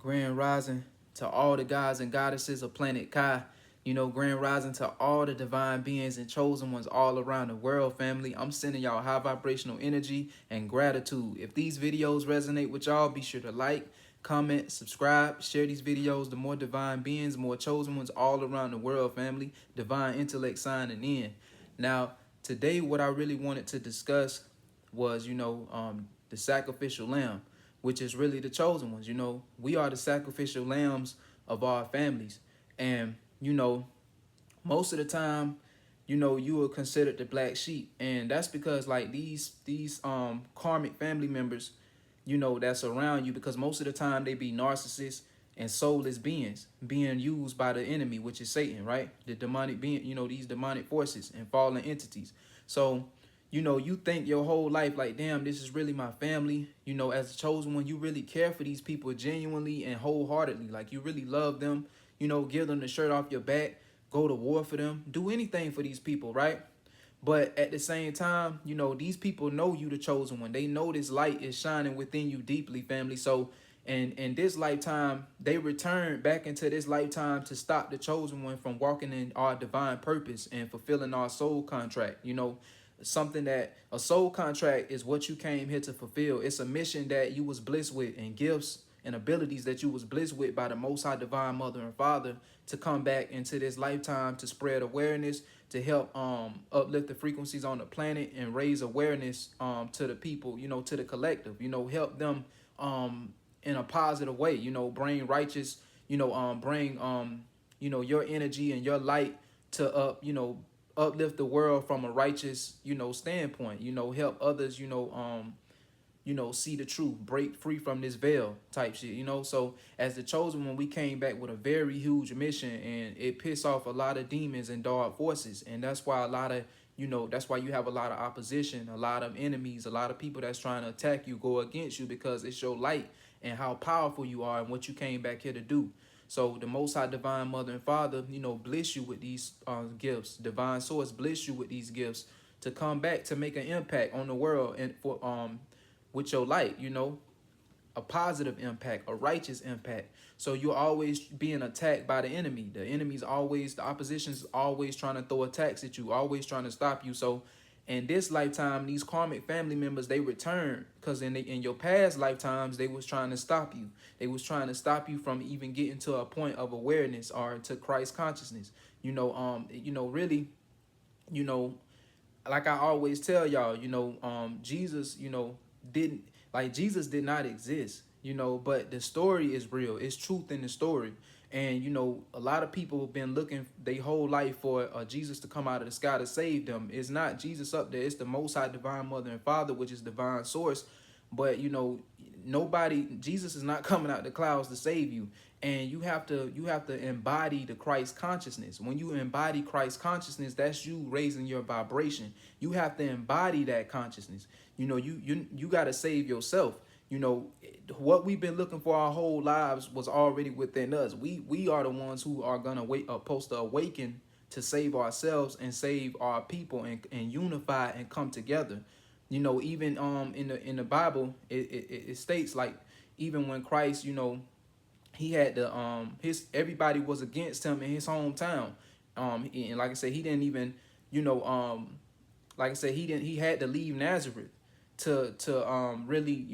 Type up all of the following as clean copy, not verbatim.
Grand rising to all the gods and goddesses of planet Kai. Grand rising to all the divine beings and chosen ones all around the world, family. I'm sending y'all high vibrational energy and gratitude. If these videos resonate with y'all, be sure to like, comment, subscribe, share these videos to more divine beings, more chosen ones all around the world, family. Divine intellect signing in. Now, today what I really wanted to discuss was, the sacrificial lamb, which is really the chosen ones. We are the sacrificial lambs of our families. And, most of the time, you are considered the black sheep. And that's because like these karmic family members, that's around you, because most of the time they be narcissists and soulless beings being used by the enemy, which is Satan, right? The demonic being, these demonic forces and fallen entities. So, you think your whole life like, damn, this is really my family. As a chosen one, you really care for these people genuinely and wholeheartedly. Like, you really love them, give them the shirt off your back, go to war for them, do anything for these people, right? But at the same time, these people know you the chosen one. They know this light is shining within you deeply, family. So in this lifetime, they return back into this lifetime to stop the chosen one from walking in our divine purpose and fulfilling our soul contract. Something that a soul contract is what you came here to fulfill. It's a mission that you was blessed with, and gifts and abilities that you was blessed with by the Most High Divine Mother and Father to come back into this lifetime to spread awareness, to help uplift the frequencies on the planet and raise awareness to the people, to the collective, help them in a positive way, bring righteous, bring your energy and your light to uplift the world from a righteous, standpoint, help others, see the truth, break free from this veil type shit, So as the chosen one, we came back with a very huge mission, and it pissed off a lot of demons and dark forces. And that's why a lot of, that's why you have a lot of opposition, a lot of enemies, a lot of people that's trying to attack you, go against you, because it's your light and how powerful you are and what you came back here to do. So the Most High Divine Mother and Father, bless you with these gifts. Divine Source bless you with these gifts to come back to make an impact on the world, and for with your light, a positive impact, a righteous impact. So you're always being attacked by the enemy. The opposition's always trying to throw attacks at you, always trying to stop you. So in this lifetime, these karmic family members, they return, because in your past lifetimes, they was trying to stop you. They was trying to stop you from even getting to a point of awareness or to Christ consciousness. Really, like I always tell y'all, Jesus, Jesus did not exist, but the story is real. It's truth in the story. And, a lot of people have been looking their whole life for Jesus to come out of the sky to save them. It's not Jesus up there. It's the Most High Divine Mother and Father, which is divine source. But, Jesus is not coming out the clouds to save you. And you have to embody the Christ consciousness. When you embody Christ consciousness, that's you raising your vibration. You have to embody that consciousness. You got to save yourself. What we've been looking for our whole lives was already within us. We are the ones who are gonna supposed to awaken to save ourselves and save our people and unify and come together. Even in the Bible, it states, like, even when Christ, he had everybody was against him in his hometown. And like I said, he didn't even, like I said, he had to leave Nazareth to really,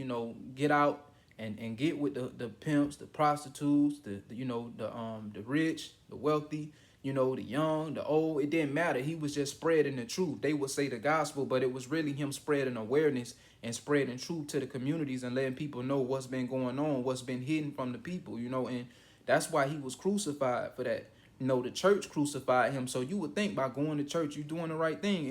get out and get with the pimps, the prostitutes, the rich, the wealthy, the young, the old. It didn't matter. He was just spreading the truth. They would say the gospel, but it was really him spreading awareness and spreading truth to the communities and letting people know what's been going on, what's been hidden from the people, and that's why he was crucified for that. The church crucified him. So you would think by going to church, you're doing the right thing.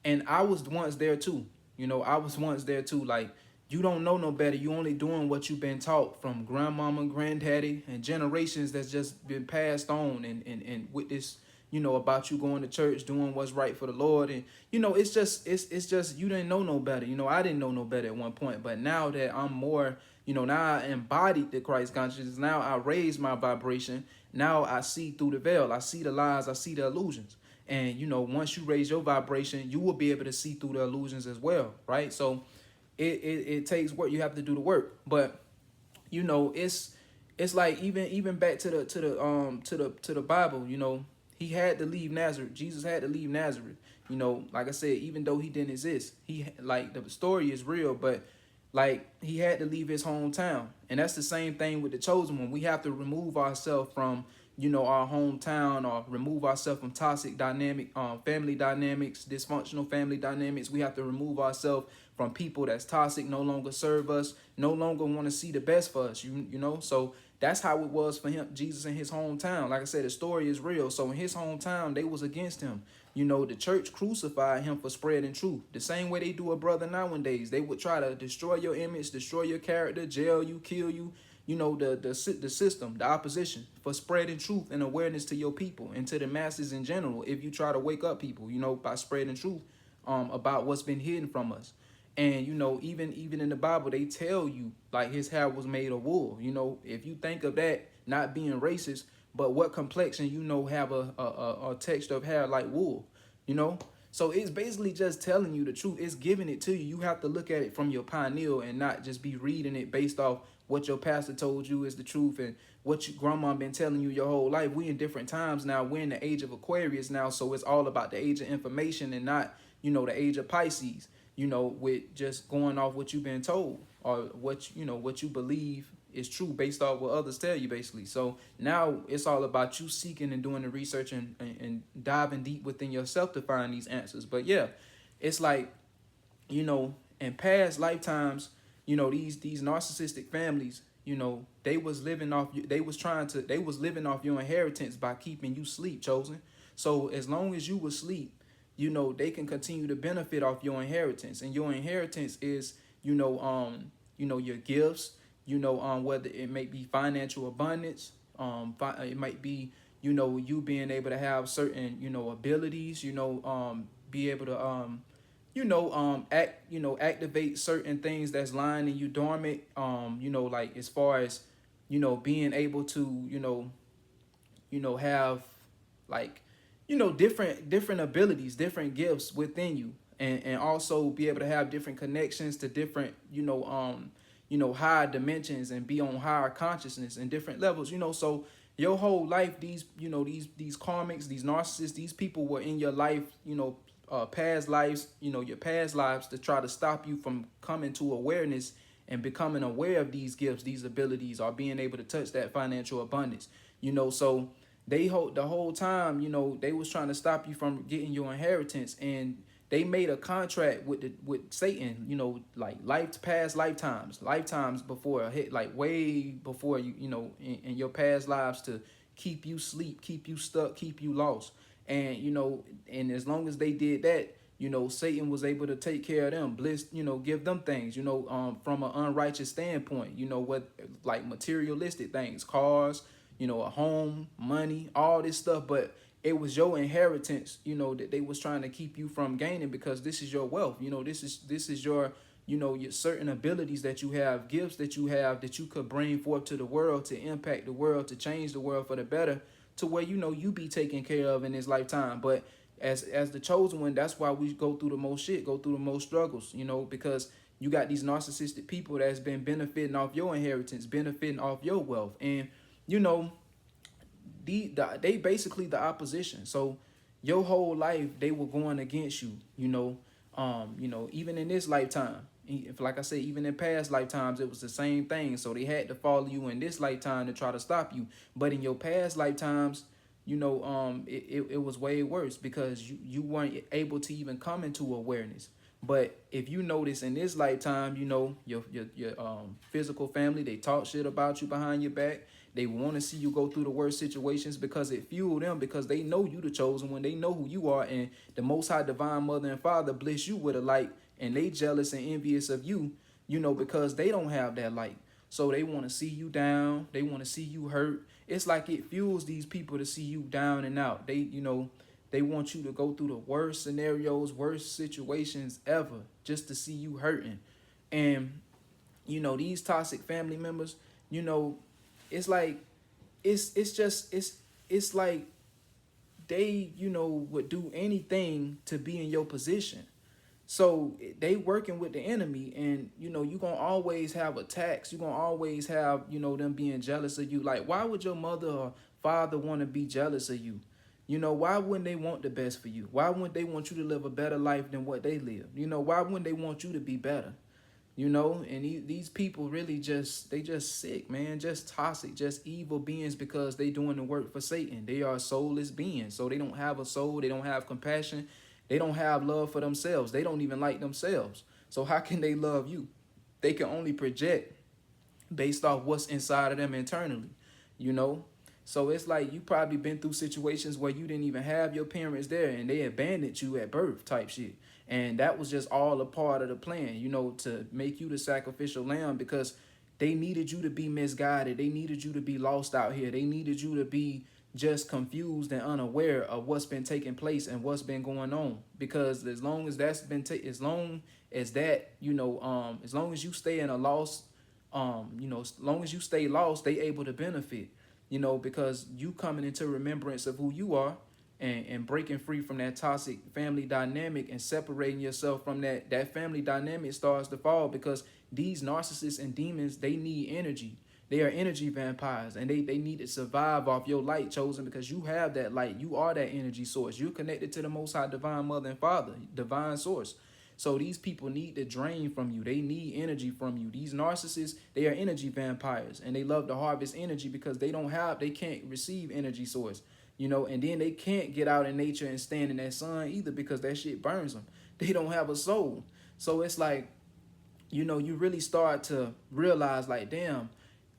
And I was once there too. I was once there too. Like, you don't know no better. You only doing what you've been taught from grandmama, granddaddy, and generations that's just been passed on, and with this, about you going to church, doing what's right for the Lord. And, it's just you didn't know no better. I didn't know no better at one point. But now that I'm more, now I embodied the Christ consciousness. Now I raise my vibration. Now I see through the veil. I see the lies. I see the illusions. And, once you raise your vibration, you will be able to see through the illusions as well, right? So it takes work. You have to do the work. But, it's It's like even back to the Bible, you know, he had to leave Nazareth. Jesus had to leave Nazareth. You know, like I said, even though he didn't exist, he like the story is real, but like he had to leave his hometown. And that's the same thing with the chosen one. We have to remove ourselves from, you know, our hometown, or remove ourselves from toxic dynamic family dynamics, dysfunctional family dynamics. We have to remove ourselves from people that's toxic, no longer serve us, no longer want to see the best for us. You know, so that's how it was for him, Jesus, in his hometown. Like I said, the story is real. So in his hometown, they was against him. You know, the church crucified him for spreading truth. The same way they do a brother nowadays. They would try to destroy your image, destroy your character, jail you, kill you. You know, the system, the opposition, for spreading truth and awareness to your people and to the masses in general. If you try to wake up people, you know, by spreading truth about what's been hidden from us. And, you know, even in the Bible, they tell you, like, his hair was made of wool. You know, if you think of that not being racist, but what complexion, you know, have a texture of hair like wool, you know? So it's basically just telling you the truth. It's giving it to you. You have to look at it from your pineal and not just be reading it based off what your pastor told you is the truth and what your grandma been telling you your whole life. We in different times now. We're in the age of Aquarius now, so it's all about the age of information and not, you know, the age of Pisces, you know, with just going off what you've been told or what, you know, what you believe is true based off what others tell you, basically. So now it's all about you seeking and doing the research and diving deep within yourself to find these answers. But yeah, it's like, you know, in past lifetimes, you know, these narcissistic families, you know, they was living off, they was living off your inheritance by keeping you sleep, chosen. So as long as you was sleep, you know, they can continue to benefit off your inheritance. And your inheritance is, you know, your gifts, you know, whether it may be financial abundance, it might be, you know, you being able to have certain, you know, abilities, you know, be able to, activate certain things that's lying in you dormant, you know, like as far as, you know, being able to, have like, you know, different abilities, different gifts within you, and also be able to have different connections to different, higher dimensions and be on higher consciousness and different levels, you know. So your whole life, these, you know, these karmics, these narcissists, these people were in your life, you know, past lives, you know, your past lives, to try to stop you from coming to awareness and becoming aware of these gifts, these abilities, or being able to touch that financial abundance, you know. So they the whole time, you know, they was trying to stop you from getting your inheritance, and they made a contract with Satan, you know, like past lifetimes before, hit like way before you, you know, in your past lives, to keep you sleep, keep you stuck, keep you lost. And, you know, and as long as they did that, you know, Satan was able to take care of them, bliss, you know, give them things, you know, from an unrighteous standpoint, you know, what, like materialistic things, cars, you know, a home, money, all this stuff. But it was your inheritance, you know, that they was trying to keep you from gaining, because this is your wealth, you know, this is your, you know, your certain abilities that you have, gifts that you have, that you could bring forth to the world, to impact the world, to change the world for the better, to where, you know, you be taken care of in this lifetime. But as the chosen one, that's why we go through the most shit, go through the most struggles, you know, because you got these narcissistic people that's been benefiting off your inheritance, benefiting off your wealth. And, you know, they basically the opposition. So your whole life they were going against you, even in this lifetime. If, like I said, even in past lifetimes, it was the same thing. So they had to follow you in this lifetime to try to stop you. But in your past lifetimes, it was way worse, because you weren't able to even come into awareness. But if you notice in this lifetime, you know, your physical family, they talk shit about you behind your back. They want to see you go through the worst situations, because it fueled them, because they know you the chosen one. They know who you are, and the Most High Divine Mother and Father bless you with a light, and they jealous and envious of you, you know, because they don't have that light. So they want to see you down. They want to see you hurt. It's like it fuels these people to see you down and out. They want you to go through the worst scenarios, worst situations ever, just to see you hurting. And, you know, these toxic family members, you know, it's like, it's like they, you know, would do anything to be in your position. So they working with the enemy, and you gonna always have attacks. You gonna always have them being jealous of you. Like, why would your mother or father want to be jealous of you? Why wouldn't they want the best for you? Why wouldn't they want you to live a better life than what they live? Why wouldn't they want you to be better? And these people really just sick, man, just toxic, just evil beings, because they doing the work for Satan. They are soulless beings, so they don't have a soul, they don't have compassion, they don't have love for themselves, they don't even like themselves. So how can they love you? They can only project based off what's inside of them internally, you know? So it's like you probably been through situations where you didn't even have your parents there and they abandoned you at birth type shit. And that was just all a part of the plan, to make you the sacrificial lamb, because they needed you to be misguided. They needed you to be lost out here. They needed you to be just confused and unaware of what's been taking place and what's been going on. Because as long as that's been as long as that, as long as you stay in a lost, as long as you stay lost, they able to benefit, because you coming into remembrance of who you are, and breaking free from that toxic family dynamic and separating yourself from that family dynamic starts to fall, because these narcissists and demons, they need energy. They are energy vampires, and they need to survive off your light, chosen, because you have that light. You are that energy source. You're connected to the Most High Divine Mother and Father, divine source. So these people need to drain from you. They need energy from you. These narcissists, they are energy vampires, and they love to harvest energy because they can't receive energy source, and then they can't get out in nature and stand in that sun either, because that shit burns them. They don't have a soul. So it's like, you really start to realize, like, damn,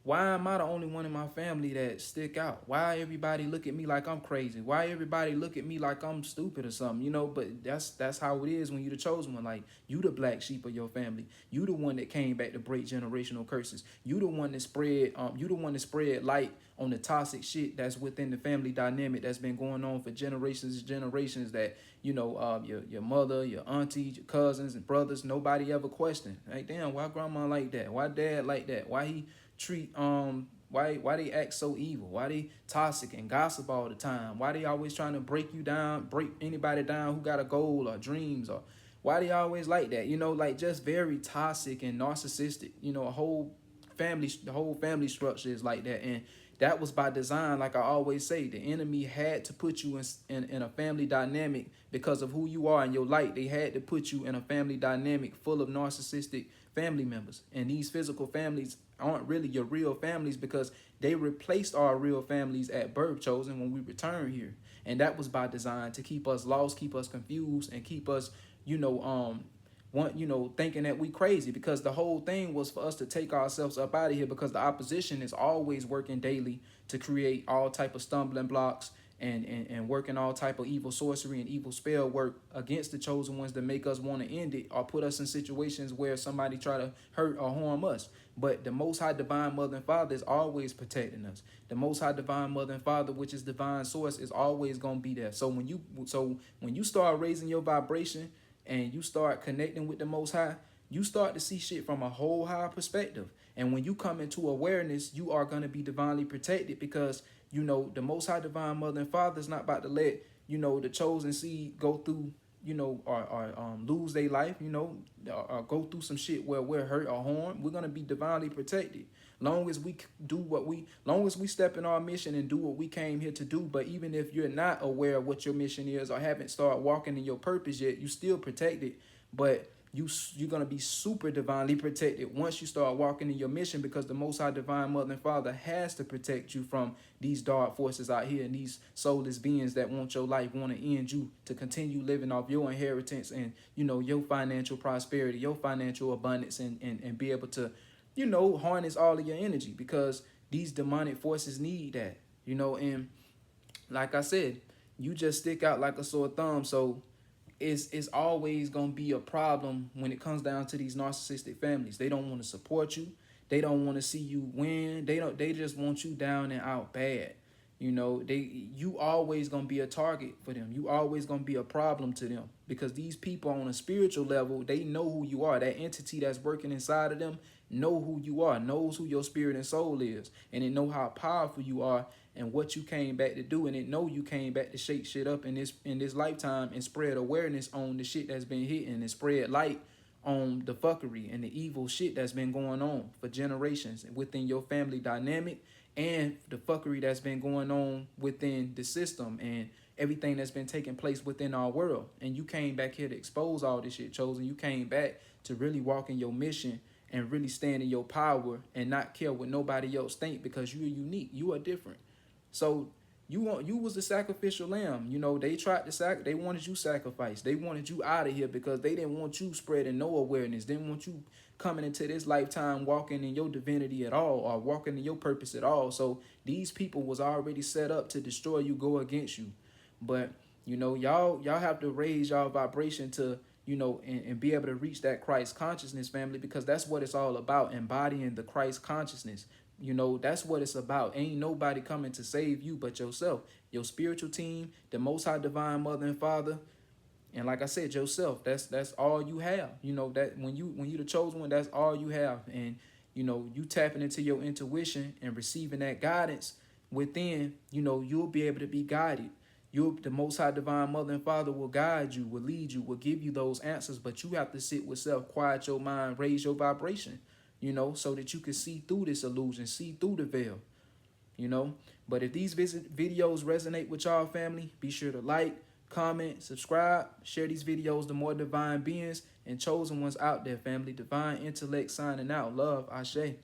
why am I the only one in my family that stick out? Why everybody look at me like I'm crazy? Why everybody look at me like I'm stupid or something? But that's how it is when you the chosen one. Like, you the black sheep of your family. You the one that came back to break generational curses. You the one that spread light on the toxic shit that's within the family dynamic that's been going on for generations and generations, that your mother, your auntie, your cousins and brothers, nobody ever questioned. Like, damn, why grandma like that? Why dad like that? Why he treat why they act so evil? Why they toxic and gossip all the time? Why they always trying to break you down, break anybody down who got a goal or dreams? Or why they always like that? Like, just very toxic and narcissistic. The whole family structure is like that, and that was by design. Like I always say, the enemy had to put you in a family dynamic because of who you are in your light. They had to put you in a family dynamic full of narcissistic family members, and these physical families aren't really your real families, because they replaced our real families at birth, chosen, when we return here. And that was by design, to keep us lost, keep us confused, and keep us thinking that we crazy, because the whole thing was for us to take ourselves up out of here, because the opposition is always working daily to create all type of stumbling blocks and working all type of evil sorcery and evil spell work against the chosen ones to make us want to end it, or put us in situations where somebody try to hurt or harm us. But the Most High Divine Mother and Father is always protecting us. The Most High Divine Mother and Father, which is divine source, is always going to be there. So when you start raising your vibration and you start connecting with the Most High, you start to see shit from a whole higher perspective. And when you come into awareness, you are going to be divinely protected, because the Most High Divine Mother and Father is not about to let the chosen seed go through or lose their life, or go through some shit where we're hurt or harmed. We're going to be divinely protected long as we step in our mission and do what we came here to do. But even if you're not aware of what your mission is or haven't started walking in your purpose yet, you still protected. But you're going to be super divinely protected once you start walking in your mission, because the Most High Divine Mother and Father has to protect you from these dark forces out here and these soulless beings that want your life, want to end you, to continue living off your inheritance and, your financial prosperity, your financial abundance, and be able to, harness all of your energy, because these demonic forces need that, and like I said, you just stick out like a sore thumb. So it's always going to be a problem when it comes down to these narcissistic families. They don't want to support you. They don't want to see you win. They just want you down and out bad. You always going to be a target for them. You always going to be a problem to them, because these people on a spiritual level, they know who you are. That entity that's working inside of them, know who you are, knows who your spirit and soul is, and it know how powerful you are and what you came back to do, and it know you came back to shake shit up in this lifetime and spread awareness on the shit that's been hitting and spread light on the fuckery and the evil shit that's been going on for generations within your family dynamic, and the fuckery that's been going on within the system and everything that's been taking place within our world. And you came back here to expose all this shit, Chosen. You came back to really walk in your mission and really stand in your power and not care what nobody else think, because you're unique. You are different. So you was the sacrificial lamb. You know, they tried to they wanted you sacrificed. They wanted you out of here because they didn't want you spreading no awareness. They didn't want you coming into this lifetime walking in your divinity at all, or walking in your purpose at all. So these people was already set up to destroy you, go against you. But you know, y'all have to raise y'all vibration to, you know, and be able to reach that Christ consciousness, family, because that's what it's all about, embodying the Christ consciousness. You know, that's what it's about. Ain't nobody coming to save you but yourself, your spiritual team, the Most High Divine Mother and Father, and like I said, yourself. That's all you have. You know, that when you the chosen one, that's all you have. And you know, you tapping into your intuition and receiving that guidance within, you know, you'll be able to be guided. The Most High Divine Mother and Father will guide you, will lead you, will give you those answers. But you have to sit with self, quiet your mind, raise your vibration, you know, so that you can see through this illusion, see through the veil, you know. But if these videos resonate with y'all, family, be sure to like, comment, subscribe, share these videos to more divine beings and chosen ones out there, family. Divine intellect signing out. Love, Ashe.